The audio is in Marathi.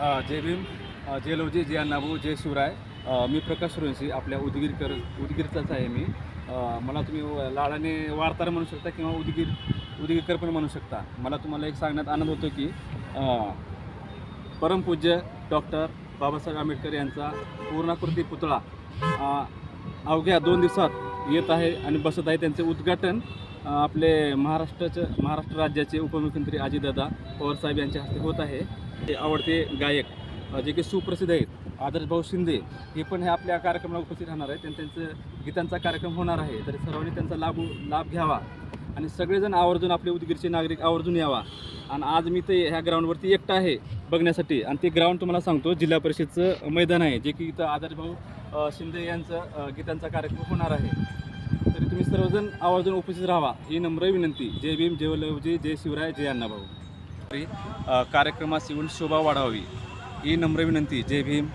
जय भीम, जय लवजी, जय अण्णाभाऊ, जय शिवराय. मी प्रकाश सुरवंशी, आपल्या उदगीरचाच आहे मी. मला तुम्ही लाडाने वार्ताहर म्हणू शकता किंवा उदगीरकर पण म्हणू शकता. मला तुम्हाला एक सांगण्यात आनंद होतो की परमपूज्य डॉक्टर बाबासाहेब आंबेडकर यांचा पूर्णाकृती पुतळा अवघ्या 2 दिवसात येत आहे आणि बसत आहे. त्यांचे उद्घाटन आपले महाराष्ट्र राज्याचे उपमुख्यमंत्री अजितदादा पवारसाहेब यांच्या हस्ते होत आहे. ते आवडते गायक जे की सुप्रसिद्ध आहेत आदर्शभाऊ शिंदे हे पण हे आपल्या कार्यक्रमाला उपस्थित राहणार आहेत आणि त्यांचं गीतांचा कार्यक्रम होणार आहे. तर सर्वांनी त्यांचा लाभ घ्यावा आणि सगळेजण आवर्जून आपले उदगीरचे नागरिक आवर्जून यावा. आणि आज मी ते ह्या ग्राउंडवरती एकटा आहे बघण्यासाठी. आणि ते ग्राउंड तुम्हाला सांगतो जिल्हा परिषदचं मैदान आहे, जे की इथं आदर्शभाऊ शिंदे यांचं गीतांचा कार्यक्रम होणार आहे. तरी तुम्ही सर्वजण आवर्जून उपस्थित राहावा ही नम्र विनंती. जय भीम, जय लवजी, जय शिवराय, जय अण्णाभाऊ. कार्यक्रमास येऊन शोभा वाढवावी ही नम्र विनंती. जय भीम,